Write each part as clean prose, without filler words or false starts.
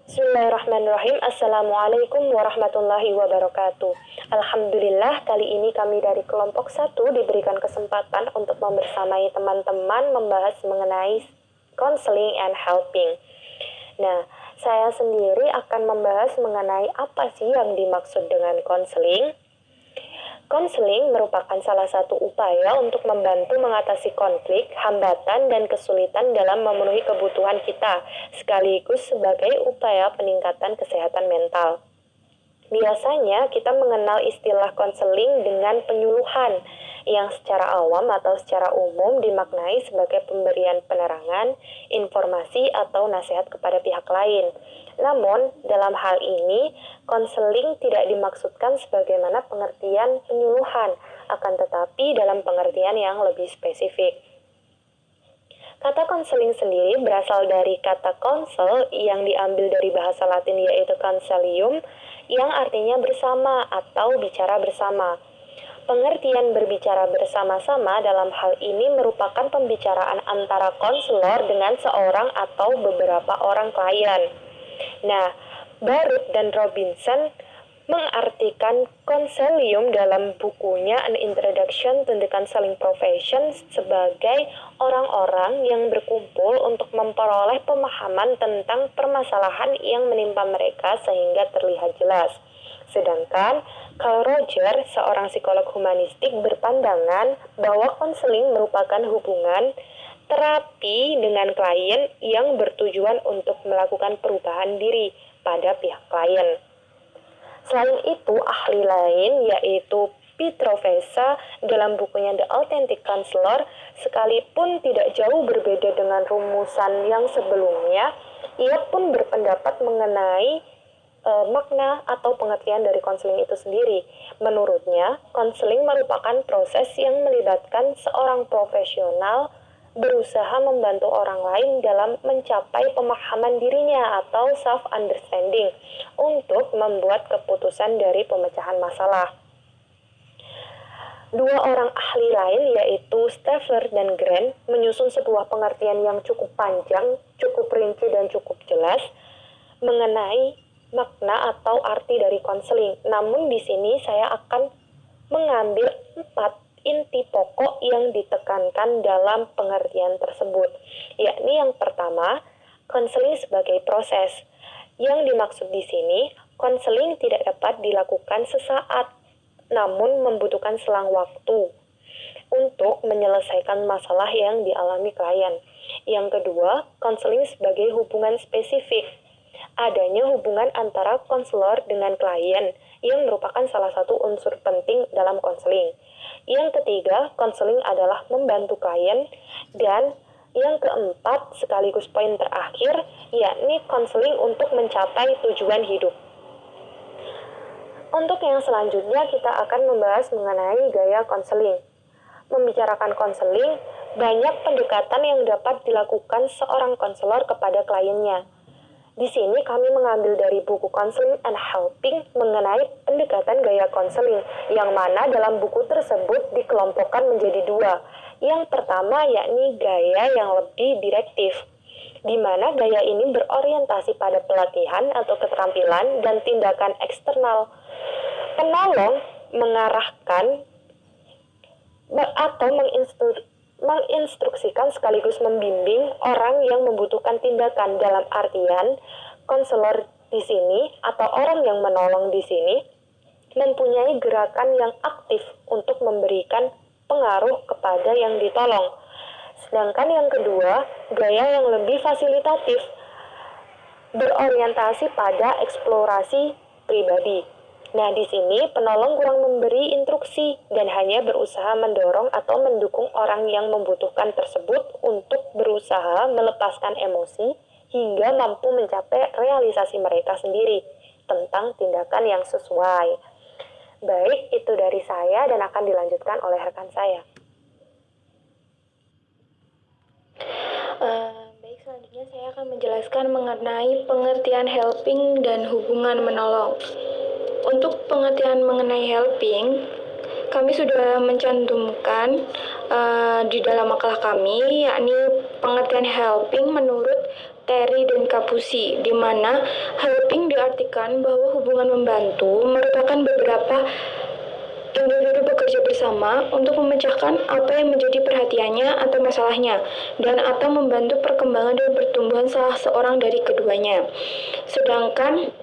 Bismillahirrahmanirrahim. Assalamualaikum warahmatullahi wabarakatuh. Alhamdulillah, kali ini kami dari kelompok 1 diberikan kesempatan untuk membersamai teman-teman membahas mengenai counseling and helping. Nah, saya sendiri akan membahas mengenai apa sih yang dimaksud dengan counseling. Konseling merupakan salah satu upaya untuk membantu mengatasi konflik, hambatan, dan kesulitan dalam memenuhi kebutuhan kita, sekaligus sebagai upaya peningkatan kesehatan mental. Biasanya kita mengenal istilah konseling dengan penyuluhan, yang secara awam atau secara umum dimaknai sebagai pemberian penerangan, informasi, atau nasihat kepada pihak lain. Namun, dalam hal ini, konseling tidak dimaksudkan sebagaimana pengertian penyuluhan, akan tetapi dalam pengertian yang lebih spesifik. Kata konseling sendiri berasal dari kata counsel yang diambil dari bahasa Latin yaitu consilium, yang artinya bersama atau bicara bersama. Pengertian berbicara bersama-sama dalam hal ini merupakan pembicaraan antara konselor dengan seorang atau beberapa orang klien. Nah, Barut dan Robinson mengartikan konsilium dalam bukunya An Introduction to the Counseling Profession sebagai orang-orang yang berkumpul untuk memperoleh pemahaman tentang permasalahan yang menimpa mereka sehingga terlihat jelas. Sedangkan Carl Rogers, seorang psikolog humanistik, berpandangan bahwa konseling merupakan hubungan terapi dengan klien yang bertujuan untuk melakukan perubahan diri pada pihak klien. Selain itu, ahli lain yaitu Pietrovesa dalam bukunya The Authentic Counselor, sekalipun tidak jauh berbeda dengan rumusan yang sebelumnya, ia pun berpendapat mengenai makna atau pengertian dari konseling itu sendiri. Menurutnya, konseling merupakan proses yang melibatkan seorang profesional berusaha membantu orang lain dalam mencapai pemahaman dirinya atau self-understanding untuk membuat keputusan dari pemecahan masalah. Dua orang ahli lain yaitu Stifler dan Grant menyusun sebuah pengertian yang cukup panjang, cukup rinci dan cukup jelas mengenai makna atau arti dari konseling. Namun di sini saya akan mengambil 4 inti pokok yang ditekankan dalam pengertian tersebut, yakni yang pertama, konseling sebagai proses. Yang dimaksud di sini, konseling tidak dapat dilakukan sesaat, namun membutuhkan selang waktu untuk menyelesaikan masalah yang dialami klien. Yang kedua, konseling sebagai hubungan spesifik. Adanya hubungan antara konselor dengan klien yang merupakan salah satu unsur penting dalam konseling. Yang ketiga, konseling adalah membantu klien. Dan yang keempat, sekaligus poin terakhir, yakni konseling untuk mencapai tujuan hidup. Untuk yang selanjutnya, kita akan membahas mengenai gaya konseling. Membicarakan konseling, banyak pendekatan yang dapat dilakukan seorang konselor kepada kliennya. Di sini kami mengambil dari buku Counseling and Helping mengenai pendekatan gaya konseling, yang mana dalam buku tersebut dikelompokkan menjadi 2. Yang pertama yakni gaya yang lebih direktif, di mana gaya ini berorientasi pada pelatihan atau keterampilan dan tindakan eksternal. Penolong mengarahkan atau menginstruksikan sekaligus membimbing orang yang membutuhkan tindakan, dalam artian konselor di sini atau orang yang menolong di sini mempunyai gerakan yang aktif untuk memberikan pengaruh kepada yang ditolong. Sedangkan yang kedua, gaya yang lebih fasilitatif, berorientasi pada eksplorasi pribadi. Nah, di sini penolong kurang memberi instruksi dan hanya berusaha mendorong atau mendukung orang yang membutuhkan tersebut untuk berusaha melepaskan emosi hingga mampu mencapai realisasi mereka sendiri tentang tindakan yang sesuai. Baik, itu dari saya dan akan dilanjutkan oleh rekan saya. Baik, selanjutnya saya akan menjelaskan mengenai pengertian helping dan hubungan menolong. Untuk pengertian mengenai helping, kami sudah mencantumkan di dalam makalah kami, yakni pengertian helping menurut Terry dan Kapusi, di mana helping diartikan bahwa hubungan membantu merupakan beberapa individu bekerja bersama untuk memecahkan apa yang menjadi perhatiannya atau masalahnya, dan atau membantu perkembangan dan pertumbuhan salah seorang dari keduanya. Sedangkan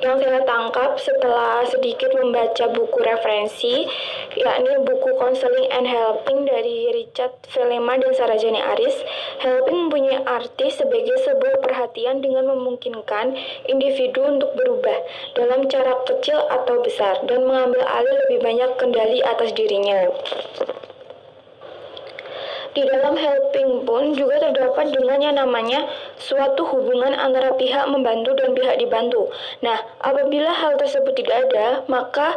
yang saya tangkap setelah sedikit membaca buku referensi, yakni buku Counseling and Helping dari Richard Velema dan Sarajani Aris, helping mempunyai arti sebagai sebuah perhatian dengan memungkinkan individu untuk berubah dalam cara kecil atau besar dan mengambil alih lebih banyak kendali atas dirinya. Di dalam helping pun juga terdapat dengan yang namanya suatu hubungan antara pihak membantu dan pihak dibantu. Nah, apabila hal tersebut tidak ada, maka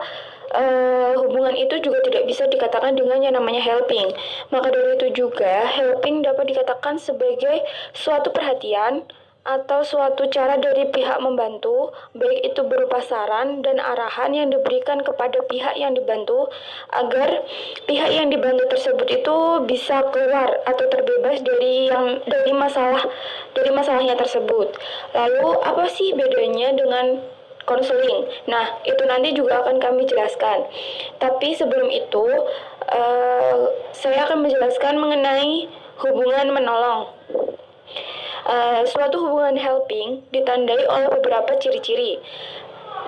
hubungan itu juga tidak bisa dikatakan dengan yang namanya helping. Maka dari itu juga, helping dapat dikatakan sebagai suatu perhatian atau suatu cara dari pihak membantu, baik itu berupa saran dan arahan yang diberikan kepada pihak yang dibantu, agar pihak yang dibantu tersebut itu bisa keluar atau terbebas dari masalahnya tersebut. Lalu apa sih bedanya dengan konseling? Nah, itu nanti juga akan kami jelaskan. Tapi sebelum itu, saya akan menjelaskan mengenai hubungan menolong. Suatu hubungan helping ditandai oleh beberapa ciri-ciri.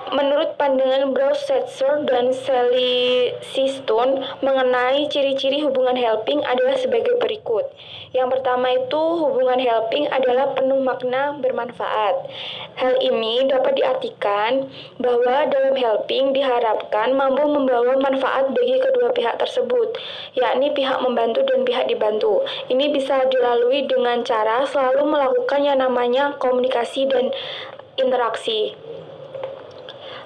Menurut pandangan Bruce Setzer dan Sally Stone mengenai ciri-ciri hubungan helping adalah sebagai berikut. Yang pertama itu, hubungan helping adalah penuh makna bermanfaat. Hal ini dapat diartikan bahwa dalam helping diharapkan mampu membawa manfaat bagi kedua pihak tersebut, yakni pihak membantu dan pihak dibantu. Ini bisa dilalui dengan cara selalu melakukan yang namanya komunikasi dan interaksi.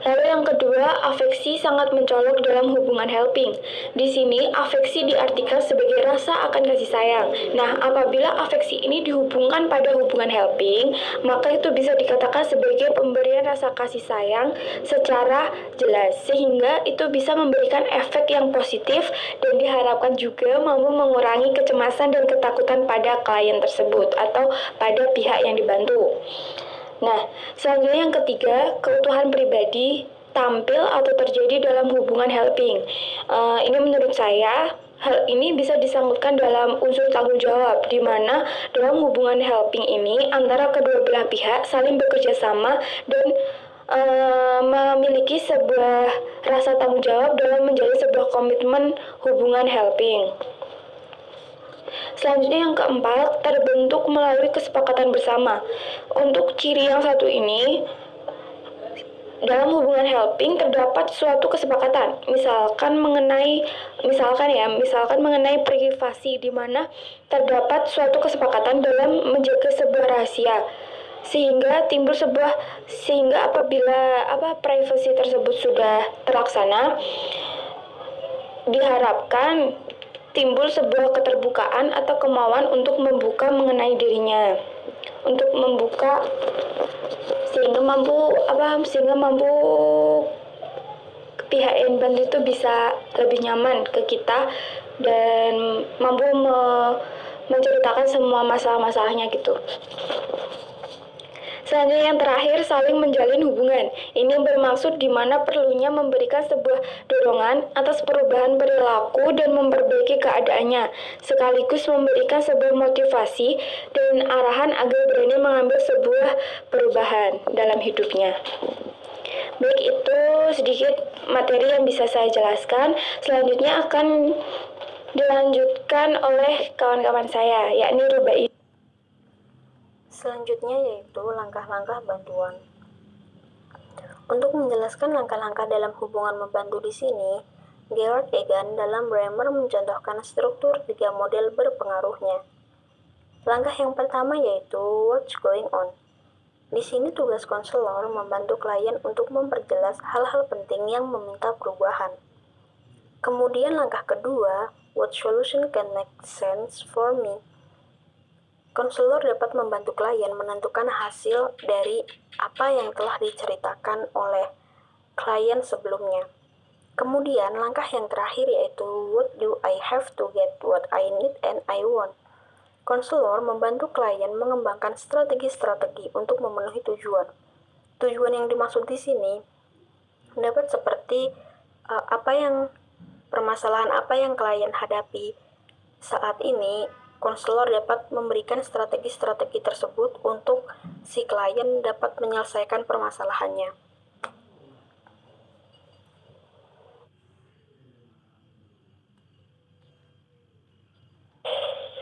Lalu yang kedua, afeksi sangat mencolok dalam hubungan helping. Di sini, afeksi diartikan sebagai rasa akan kasih sayang. Nah, apabila afeksi ini dihubungkan pada hubungan helping, maka itu bisa dikatakan sebagai pemberian rasa kasih sayang secara jelas, sehingga itu bisa memberikan efek yang positif dan diharapkan juga mampu mengurangi kecemasan dan ketakutan pada klien tersebut atau pada pihak yang dibantu. Nah, selanjutnya yang ketiga, keutuhan pribadi tampil atau terjadi dalam hubungan helping. Ini menurut saya, hal ini bisa disangkutkan dalam unsur tanggung jawab, di mana dalam hubungan helping ini antara kedua belah pihak saling bekerja sama dan memiliki sebuah rasa tanggung jawab dalam menjalin sebuah komitmen hubungan helping. Selanjutnya yang keempat, terbentuk melalui kesepakatan bersama. Untuk ciri yang satu ini, dalam hubungan helping terdapat suatu kesepakatan. Misalkan mengenai privasi, di mana terdapat suatu kesepakatan dalam menjaga sebuah rahasia. Sehingga apabila privasi tersebut sudah terlaksana, diharapkan timbul sebuah keterbukaan atau kemauan untuk membuka mengenai dirinya, untuk membuka sehingga mampu pihak yang bantu itu bisa lebih nyaman ke kita dan mampu menceritakan semua masalah-masalahnya gitu. Selanjutnya yang terakhir, saling menjalin hubungan. Ini bermaksud di mana perlunya memberikan sebuah dorongan atas perubahan perilaku dan memperbaiki keadaannya, sekaligus memberikan sebuah motivasi dan arahan agar berani mengambil sebuah perubahan dalam hidupnya. Baik, itu sedikit materi yang bisa saya jelaskan. Selanjutnya akan dilanjutkan oleh kawan-kawan saya, yakni Rubai. Selanjutnya yaitu langkah-langkah bantuan. Untuk menjelaskan langkah-langkah dalam hubungan membantu di sini, Gerard Egan dalam Bremer mencontohkan struktur 3 model berpengaruhnya. Langkah yang pertama yaitu what's going on. Di sini tugas konselor membantu klien untuk memperjelas hal-hal penting yang meminta perubahan. Kemudian langkah kedua, what solution can make sense for me. Konselor dapat membantu klien menentukan hasil dari apa yang telah diceritakan oleh klien sebelumnya. Kemudian langkah yang terakhir yaitu what do I have to get what I need and I want. Konselor membantu klien mengembangkan strategi-strategi untuk memenuhi tujuan. Tujuan yang dimaksud di sini dapat seperti permasalahan apa yang klien hadapi saat ini. Konselor dapat memberikan strategi-strategi tersebut untuk si klien dapat menyelesaikan permasalahannya.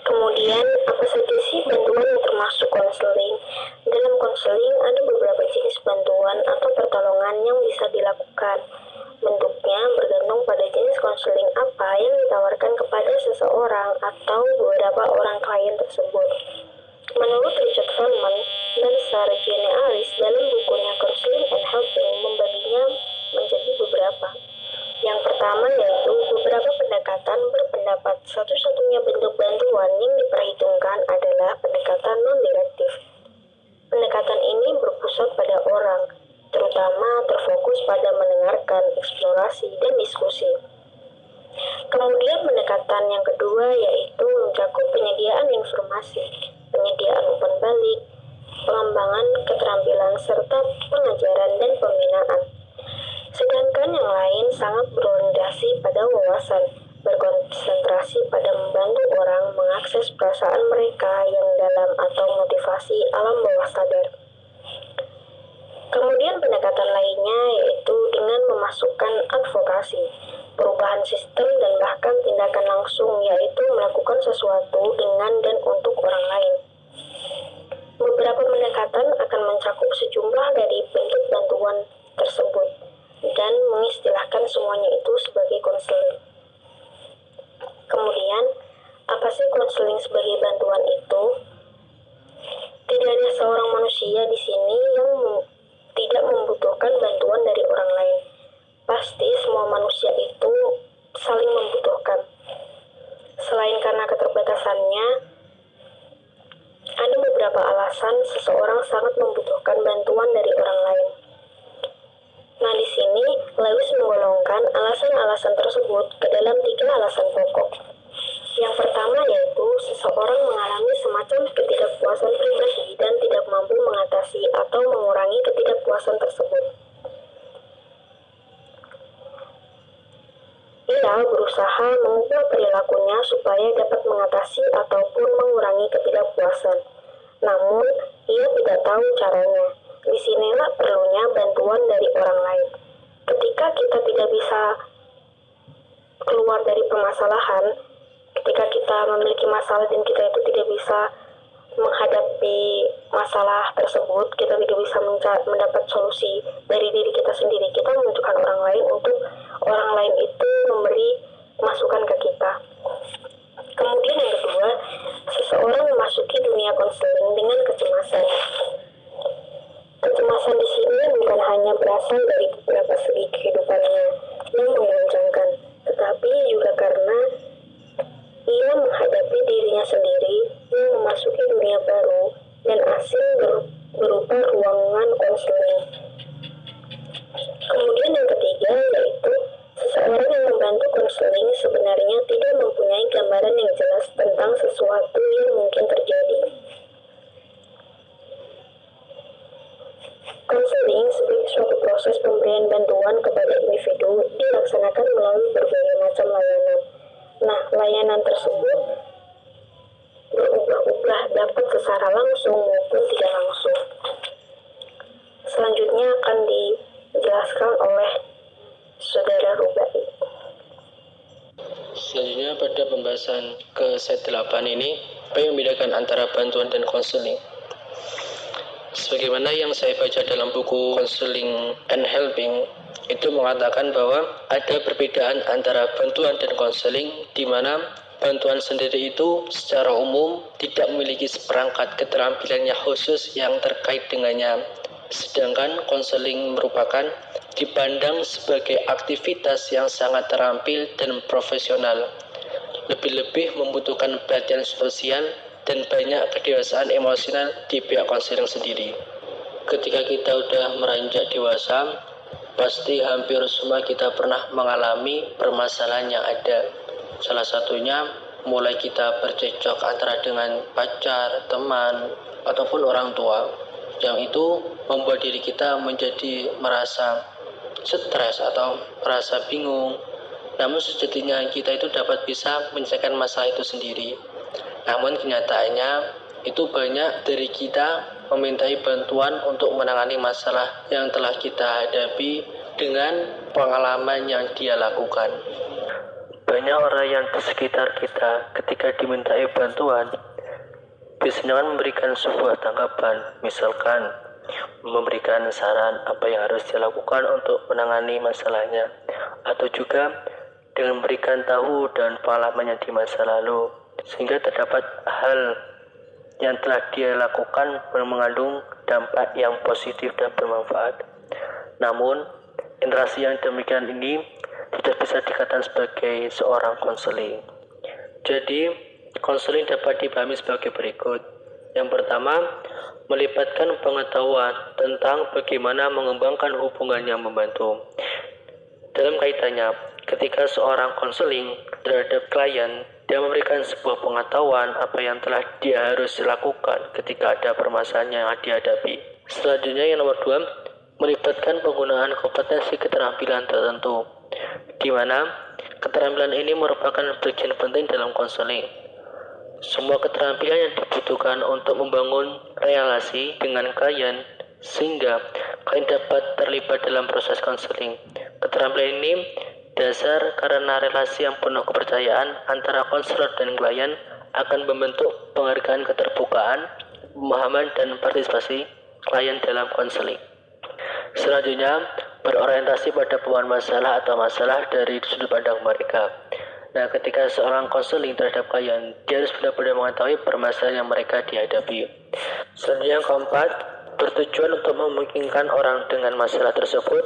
Kemudian, apa saja sih bantuan yang termasuk konseling? Dalam konseling ada beberapa jenis bantuan atau pertolongan yang bisa dilakukan. Bentuknya bergantung pada jenis konseling apa yang ditawarkan kepada seseorang atau beberapa orang klien tersebut. Menurut Richard Feynman dan Sarah-Jane Alice dalam bukunya Counseling and Helping membaginya menjadi beberapa. Yang pertama yaitu beberapa pendekatan berpendapat satu-satunya bentuk bantuan yang diperhitungkan adalah pendekatan non-direktif. Pendekatan ini berpusat pada orang, terutama terfokus pada mendengarkan, eksplorasi, dan diskusi. Kemudian pendekatan yang kedua yaitu mencakup penyediaan informasi, penyediaan umpan balik, pengembangan keterampilan, serta pengajaran dan pembinaan. Sedangkan yang lain sangat berorientasi pada wawasan, berkonsentrasi pada membantu orang mengakses perasaan mereka yang dalam atau motivasi alam bawah sadar. Kemudian pendekatan lainnya yaitu dengan memasukkan advokasi, perubahan sistem dan bahkan tindakan langsung, yaitu melakukan sesuatu dengan dan untuk orang lain. Beberapa pendekatan akan mencakup sejumlah dari bentuk bantuan tersebut dan mengistilahkan semuanya itu sebagai konseling. Kemudian, apa sih konseling sebagai bantuan itu? Tidak ada seorang manusia di sini yang tidak membutuhkan bantuan dari orang lain. Pasti semua manusia itu saling membutuhkan. Selain karena keterbatasannya, ada beberapa alasan seseorang sangat membutuhkan bantuan dari orang lain. Nah, di sini Lewis menggolongkan alasan-alasan tersebut ke dalam 3 alasan pokok. Yang pertama yaitu seseorang mengalami semacam ketidakpuasan pribadi dan tidak mampu mengatasi atau mengurangi ketidakpuasan tersebut. Ia berusaha mengubah perilakunya supaya dapat mengatasi ataupun mengurangi ketidakpuasan. Namun, ia tidak tahu caranya. Disinilah perlunya bantuan dari orang lain. Ketika kita tidak bisa keluar dari permasalahan, ketika kita memiliki masalah dan kita itu tidak bisa menghadapi masalah tersebut, kita tidak bisa mendapat solusi dari diri kita sendiri, kita membutuhkan orang lain untuk orang lain itu memberi masukan ke kita. Kemudian yang kedua, seseorang memasuki dunia konseling dengan kecemasan. Kecemasan di sini bukan hanya berasal dari beberapa segi kehidupannya yang menggoncangkan, tetapi juga karena ia menghadapi dirinya sendiri yang memasuki dunia baru dan asing berupa ruangan konseling. Kemudian yang ketiga yaitu seseorang yang membantu konseling sebenarnya tidak mempunyai gambaran yang jelas tentang sesuatu yang mungkin terjadi. Konseling sebagai suatu proses pemberian bantuan kepada individu dilaksanakan melalui berbagai macam layanan. Nah, layanan tersebut berubah-ubah, dapat secara langsung maupun tidak langsung. Selanjutnya akan dijelaskan oleh Saudara Rubai. Selanjutnya pada pembahasan ke set 8 ini, apa yang membedakan antara bantuan dan konseling? Sebagaimana yang saya baca dalam buku Counseling and Helping, itu mengatakan bahwa ada perbedaan antara bantuan dan konseling, di mana bantuan sendiri itu secara umum tidak memiliki seperangkat keterampilannya khusus yang terkait dengannya, sedangkan konseling merupakan dipandang sebagai aktivitas yang sangat terampil dan profesional, lebih-lebih membutuhkan perhatian sosial dan banyak kedewasaan emosional di pihak konseling sendiri. Ketika kita udah meranjak dewasa, pasti hampir semua kita pernah mengalami permasalahan yang ada. Salah satunya mulai kita bercekcok antara dengan pacar, teman, ataupun orang tua, yang itu membuat diri kita menjadi merasa stres atau merasa bingung. Namun sejatinya kita itu dapat bisa menyelesaikan masalah itu sendiri. Namun kenyataannya itu banyak dari kita memintai bantuan untuk menangani masalah yang telah kita hadapi dengan pengalaman yang dia lakukan. Banyak orang yang di sekitar kita ketika dimintai bantuan biasanya memberikan sebuah tanggapan, misalkan memberikan saran apa yang harus dilakukan untuk menangani masalahnya, atau juga dengan memberikan tahu dan pengalamannya di masa lalu, sehingga terdapat hal yang telah dia lakukan mengandung dampak yang positif dan bermanfaat. Namun, interaksi yang demikian ini tidak bisa dikatakan sebagai seorang konseling. Jadi, konseling dapat dipahami sebagai berikut. Yang pertama, melibatkan pengetahuan tentang bagaimana mengembangkan hubungan yang membantu. Dalam kaitannya, ketika seorang konseling terhadap klien, dia memberikan sebuah pengetahuan apa yang telah dia harus lakukan ketika ada permasalahan yang dihadapi. Selanjutnya yang nomor 2, melibatkan penggunaan kompetensi keterampilan tertentu, di mana keterampilan ini merupakan bagian penting dalam konseling. Semua keterampilan yang dibutuhkan untuk membangun relasi dengan klien sehingga klien dapat terlibat dalam proses konseling. Keterampilan ini dasar karena relasi yang penuh kepercayaan antara konselor dan klien akan membentuk penghargaan keterbukaan, pemahaman, dan partisipasi klien dalam konseling. Selanjutnya, berorientasi pada pemahaman masalah atau masalah dari sudut pandang mereka. Nah, ketika seorang konseling terhadap klien, dia harus benar-benar mengetahui permasalahan yang mereka dihadapi. Selanjutnya yang keempat, bertujuan untuk memungkinkan orang dengan masalah tersebut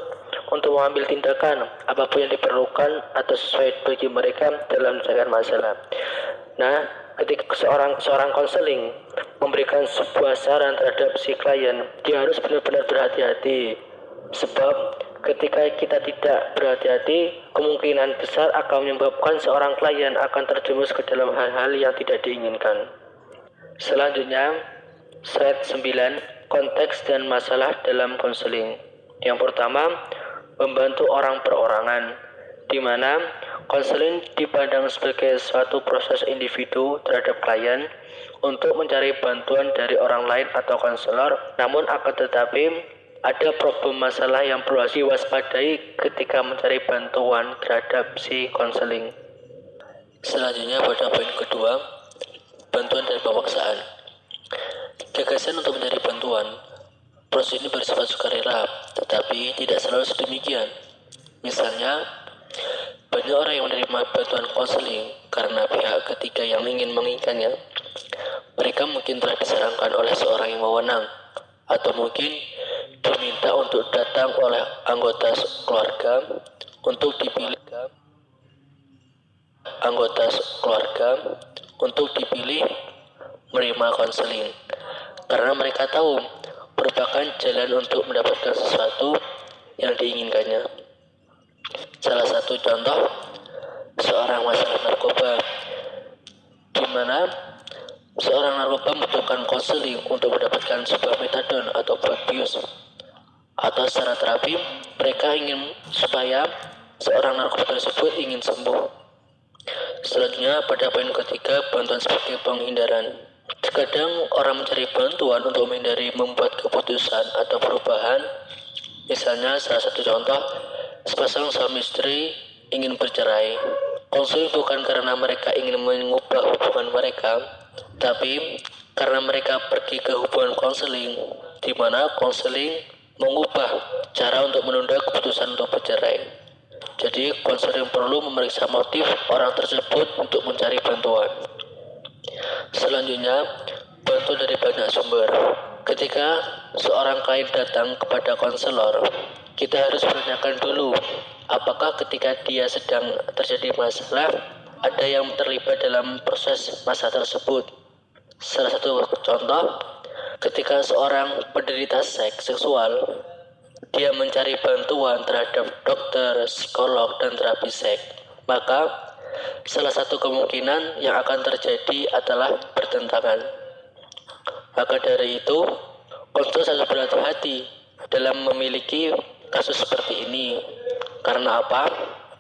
untuk mengambil tindakan apapun yang diperlukan atau sesuai bagi mereka dalam menyelesaikan masalah. Nah, ketika seorang konseling memberikan sebuah saran terhadap si klien, dia harus benar-benar berhati-hati. Sebab ketika kita tidak berhati-hati, kemungkinan besar akan menyebabkan seorang klien akan terjerumus ke dalam hal-hal yang tidak diinginkan. Selanjutnya, slide 9, konteks dan masalah dalam konseling. Yang pertama, membantu orang perorangan, di mana konseling dipandang sebagai suatu proses individu terhadap klien untuk mencari bantuan dari orang lain atau konselor, namun akan tetapi ada problem masalah yang perlu diwaspadai ketika mencari bantuan terhadap si konseling. Selanjutnya pada poin kedua, bantuan dan pemaksaan. Gagasan untuk mencari bantuan. Proses ini bersifat sukarela, tetapi tidak selalu sedemikian. Misalnya, banyak orang yang menerima bantuan konseling karena pihak ketiga yang ingin menginginkannya. Mereka mungkin telah disarankan oleh seorang yang wewenang, atau mungkin diminta untuk datang oleh anggota keluarga untuk dipilih menerima konseling, karena mereka tahu merupakan jalan untuk mendapatkan sesuatu yang diinginkannya. Salah satu contoh, seorang masalah narkoba, di mana seorang narkoba membutuhkan konseling untuk mendapatkan sebuah metadon atau obat bius, atau secara terapi mereka ingin supaya seorang narkoba tersebut ingin sembuh. Selanjutnya pada poin ketiga, bantuan sebagai penghindaran. Terkadang orang mencari bantuan untuk menghindari membuat keputusan atau perubahan. Misalnya salah satu contoh, sepasang suami istri ingin bercerai. Konseling bukan karena mereka ingin mengubah hubungan mereka, tapi karena mereka pergi ke hubungan konseling, di mana konseling mengubah cara untuk menunda keputusan untuk bercerai. Jadi konseling perlu memeriksa motif orang tersebut untuk mencari bantuan. Selanjutnya, bantuan dari banyak sumber. Ketika seorang klien datang kepada konselor, kita harus menanyakan dulu apakah ketika dia sedang terjadi masalah ada yang terlibat dalam proses masalah tersebut. Salah satu contoh, ketika seorang penderita seks seksual, dia mencari bantuan terhadap dokter, psikolog, dan terapi seks, maka salah satu kemungkinan yang akan terjadi adalah bertentangan. Maka dari itu, konselor harus berhati-hati dalam memiliki kasus seperti ini. Karena apa?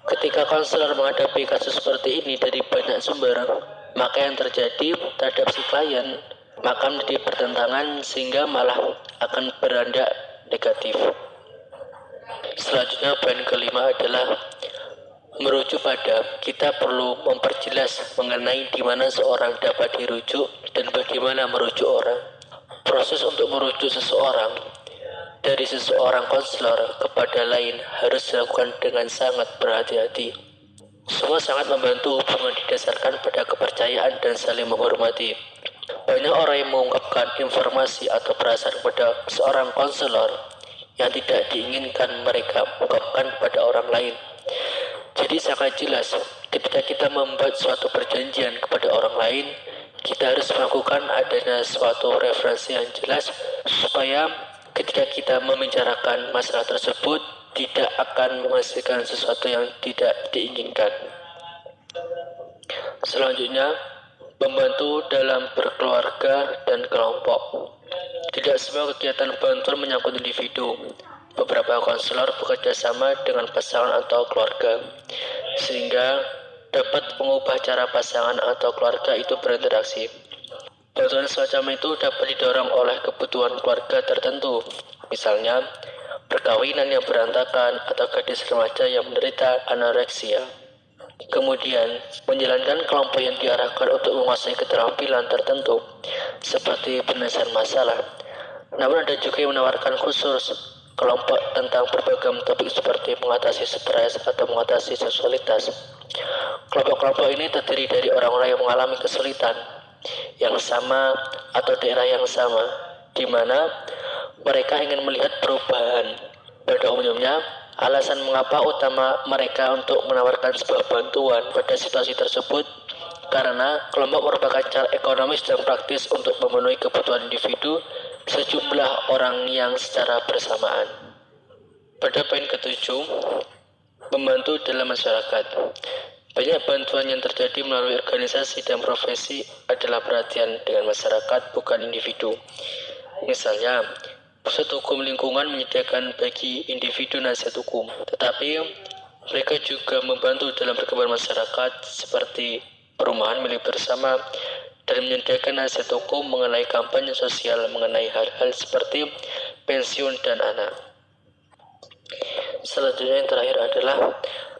Ketika konselor menghadapi kasus seperti ini dari banyak sumber, maka yang terjadi terhadap si klien maka menjadi pertentangan sehingga malah akan beranjak negatif. Selanjutnya poin kelima adalah merujuk pada kita perlu memperjelas mengenai di mana seorang dapat dirujuk dan bagaimana merujuk orang. Proses untuk merujuk seseorang dari seseorang konselor kepada lain harus dilakukan dengan sangat berhati-hati. Semua sangat membantu hubungan didasarkan pada kepercayaan dan saling menghormati. Banyak orang yang mengungkapkan informasi atau perasaan kepada seorang konselor yang tidak diinginkan mereka ungkapkan pada orang lain. Jadi sangat jelas ketika kita membuat suatu perjanjian kepada orang lain, kita harus melakukan adanya suatu referensi yang jelas supaya ketika kita membicarakan masalah tersebut tidak akan menghasilkan sesuatu yang tidak diinginkan. Selanjutnya, membantu dalam berkeluarga dan kelompok. Tidak semua kegiatan bantuan menyangkut individu. Beberapa konselor bekerja sama dengan pasangan atau keluarga, sehingga dapat mengubah cara pasangan atau keluarga itu berinteraksi. Bantuan semacam itu dapat didorong oleh kebutuhan keluarga tertentu, misalnya perkawinan yang berantakan atau gadis remaja yang menderita anoreksia. Kemudian, menjalankan kelompok yang diarahkan untuk menguasai keterampilan tertentu, seperti penyelesaian masalah. Namun ada juga yang menawarkan khusus kelompok tentang berbagai topik seperti mengatasi stres atau mengatasi seksualitas. Kelompok-kelompok ini terdiri dari orang-orang yang mengalami kesulitan yang sama atau daerah yang sama, di mana mereka ingin melihat perubahan. Pada umumnya, alasan mengapa utama mereka untuk menawarkan sebuah bantuan pada situasi tersebut karena kelompok merupakan cara ekonomis dan praktis untuk memenuhi kebutuhan individu sejumlah orang yang secara bersamaan. Pada poin ketujuh, membantu dalam masyarakat. Banyak bantuan yang terjadi melalui organisasi dan profesi adalah perhatian dengan masyarakat, bukan individu. Misalnya, Pusat Hukum Lingkungan menyediakan bagi individu nasihat hukum, tetapi mereka juga membantu dalam perkembangan masyarakat seperti perumahan milik bersama dan menyediakan nasihat hukum mengenai kampanye sosial mengenai hal-hal seperti pensiun dan anak. Selanjutnya yang terakhir adalah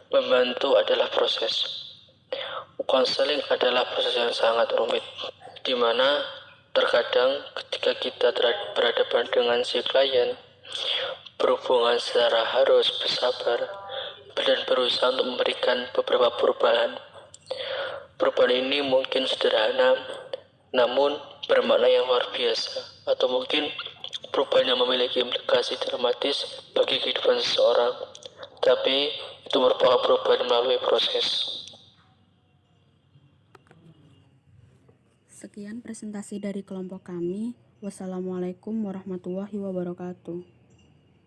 membantu adalah proses. Konseling adalah proses yang sangat rumit, di mana terkadang ketika kita berhadapan dengan si klien, berhubungan secara harus bersabar dan berusaha untuk memberikan beberapa perubahan. Perubahan ini mungkin sederhana, namun bermakna yang luar biasa, atau mungkin perubahan yang memiliki implikasi dramatis bagi kehidupan seseorang, tapi itu merupakan perubahan melalui proses. Sekian presentasi dari kelompok kami. Wassalamualaikum warahmatullahi wabarakatuh.